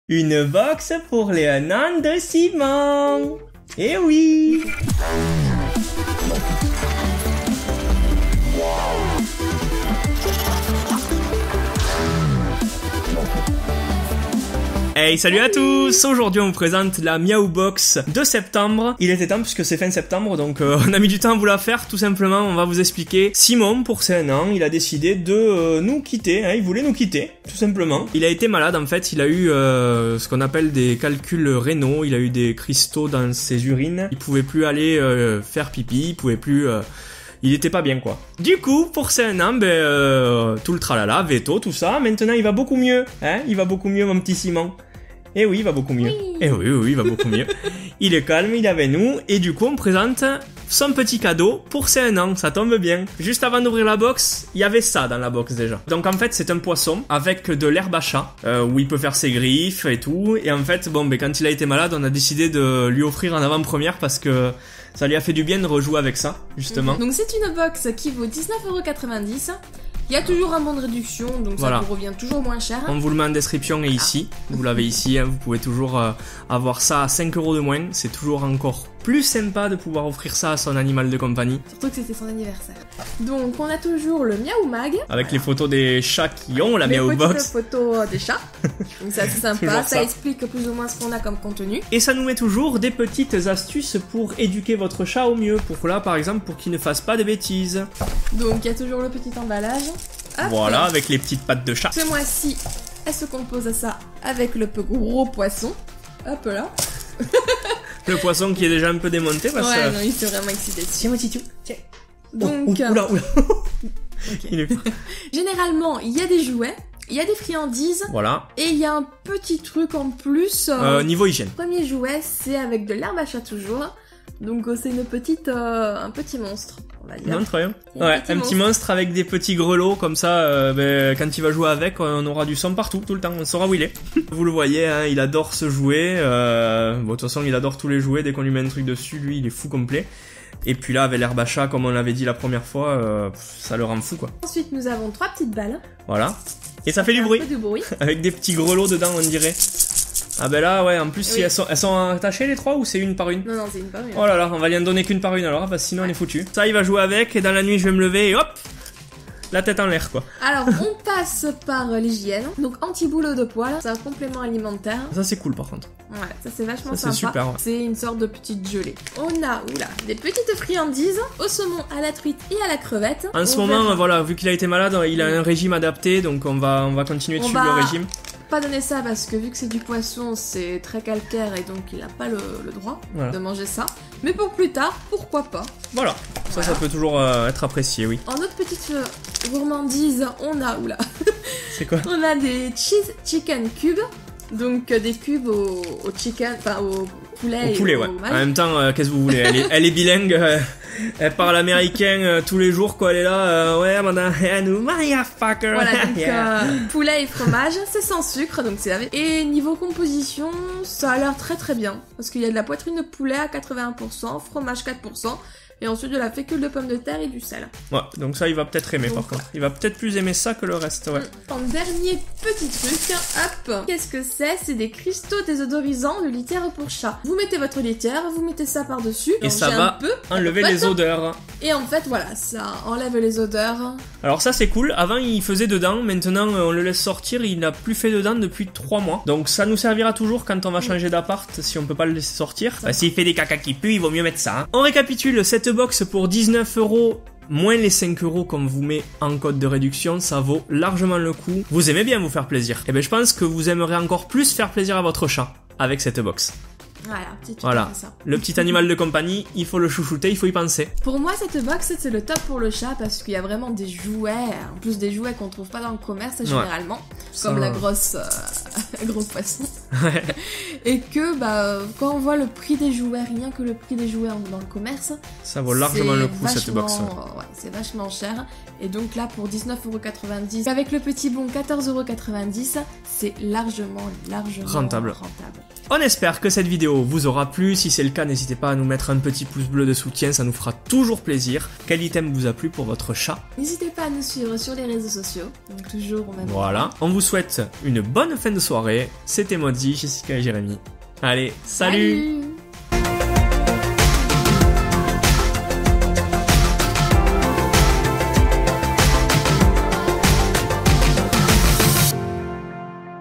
Une box pour les 1 an de Simon. Eh oui. Hey, salut à tous! Aujourd'hui on vous présente la Miaou Box de septembre. Il était temps puisque c'est fin septembre, donc on a mis du temps à vous la faire. Tout simplement, on va vous expliquer. Simon, pour ses 1 an, il a décidé de nous quitter, hein, il voulait nous quitter, tout simplement. Il a été malade en fait, il a eu ce qu'on appelle des calculs rénaux, il a eu des cristaux dans ses urines. Il pouvait plus aller faire pipi, il pouvait plus... Il était pas bien quoi. Du coup, pour ses 1 an, tout le tralala, veto, tout ça, maintenant il va beaucoup mieux. Hein, il va beaucoup mieux mon petit Simon. Eh oui, il va beaucoup mieux. Oui. Eh oui, il va beaucoup mieux. Il est calme, il est avec nous, et du coup on présente son petit cadeau pour ses 1 an, ça tombe bien. Juste avant d'ouvrir la box, il y avait ça dans la box déjà. Donc en fait c'est un poisson avec de l'herbe à chat, où il peut faire ses griffes et tout, et en fait quand il a été malade, on a décidé de lui offrir en avant-première parce que ça lui a fait du bien de rejouer avec ça, justement. Donc c'est une box qui vaut 19,90 €. Il y a toujours un bon de réduction, donc voilà. Ça vous revient toujours moins cher. On vous le met en description et ici, vous l'avez ici, hein, vous pouvez toujours avoir ça à 5 € de moins. C'est toujours encore plus sympa de pouvoir offrir ça à son animal de compagnie. Surtout que c'était son anniversaire. Donc on a toujours le Miaou Mag. Avec les photos des chats qui ont la Miaou Box. Les photos des chats. Donc c'est assez sympa, ça explique plus ou moins ce qu'on a comme contenu. Et ça nous met toujours des petites astuces pour éduquer votre chat au mieux. Pour là par exemple, pour qu'il ne fasse pas de bêtises. Donc il y a toujours le petit emballage. Hop. Voilà, avec les petites pattes de chat. Ce mois-ci, elle se compose de ça avec le gros poisson. Hop là. Le poisson qui est déjà un peu démonté parce que... Ouais, non, il s'est vraiment excité. Tiens, mon titou. Tiens. Donc... Oula. Okay. Il est... Généralement, il y a des jouets, il y a des friandises. Voilà. Et il y a un petit truc en plus. Niveau hygiène. Le premier jouet, c'est avec de l'herbe à chat toujours. Donc c'est une petite, un petit monstre, on va dire. Non, très bien. Ouais, un petit monstre avec des petits grelots, comme ça, quand il va jouer avec, on aura du son partout, tout le temps, on saura où il est. Vous le voyez, hein, il adore ce jouet, de toute façon il adore tous les jouets, dès qu'on lui met un truc dessus, lui il est fou complet. Et puis là, avec l'herbe à chat, comme on l'avait dit la première fois, ça le rend fou quoi. Ensuite, nous avons 3 petites balles. Voilà. Et ça fait du bruit. Avec des petits grelots dedans, on dirait. Ah ben là, ouais, en plus, oui. Si elles sont attachées les 3 ou c'est une par une? Non, c'est une par une. Oh là là, on va lui en donner qu'une par une alors, parce que sinon on est foutu. Ça, il va jouer avec, et dans la nuit, je vais me lever et hop, la tête en l'air quoi. Alors, on passe par l'hygiène. Donc, anti-boulot de poils, c'est un complément alimentaire. Ça, c'est cool par contre. Ouais, ça c'est vachement sympa. C'est super. Ouais. C'est une sorte de petite gelée. On a, des petites friandises au saumon, à la truite et à la crevette. En ce moment, voilà, vu qu'il a été malade, il a un régime adapté, donc on va continuer de suivre le régime. Pas donner ça parce que vu que c'est du poisson, c'est très calcaire et donc il a pas le droit de manger ça. Mais pour plus tard, pourquoi pas. Voilà, ça peut toujours être apprécié, oui. En autre petite gourmandise, on a, c'est quoi? On a des cheese chicken cubes. Donc des cubes au chicken, enfin au poulet. Au poulet, ouais. En même temps, qu'est-ce que vous voulez? Elle est bilingue, elle parle américain tous les jours, quoi. Elle est là, ouais, madame, Maria fucker. Voilà, donc poulet et fromage, c'est sans sucre, donc c'est avec. Et niveau composition, ça a l'air très très bien. Parce qu'il y a de la poitrine de poulet à 81%, fromage 4%. Et ensuite de la fécule de pommes de terre et du sel. Ouais, donc ça il va peut-être aimer par contre. Il va peut-être plus aimer ça que le reste, ouais. En dernier petit truc, hop. Qu'est-ce que c'est? C'est des cristaux désodorisants de litière pour chat. Vous mettez votre litière, vous mettez ça par-dessus. Et ça va enlever les odeurs. Et en fait, voilà, ça enlève les odeurs. Alors ça c'est cool. Avant il faisait dedans, maintenant on le laisse sortir. Il n'a plus fait dedans depuis 3 mois. Donc ça nous servira toujours quand on va changer d'appart, si on peut pas le laisser sortir. S'il fait des caca qui puent, il vaut mieux mettre ça. Hein. On récapitule cette box pour 19 € moins les 5 € qu'on vous met en code de réduction, ça vaut largement le coup. Vous aimez bien vous faire plaisir. Et ben je pense que vous aimerez encore plus faire plaisir à votre chat avec cette box. Voilà, le petit animal de compagnie, il faut le chouchouter, il faut y penser. Pour moi, cette box, c'est le top pour le chat parce qu'il y a vraiment des jouets, en plus des jouets qu'on trouve pas dans le commerce généralement, comme la grosse poisson. Ouais. Et que quand on voit le prix des jouets, rien que le prix des jouets dans le commerce, ça vaut largement le coup cette box. Ouais, c'est vachement cher. Et donc là, pour 19,90 €, avec le petit bon 14,90 €, c'est largement rentable. On espère que cette vidéo vous aura plu. Si c'est le cas, n'hésitez pas à nous mettre un petit pouce bleu de soutien, ça nous fera toujours plaisir. Quel item vous a plu pour votre chat? N'hésitez pas à nous suivre sur les réseaux sociaux, donc toujours au même Voilà, on vous souhaite une bonne fin de soirée. C'était Modzi, Jessica et Jérémy. Allez, salut.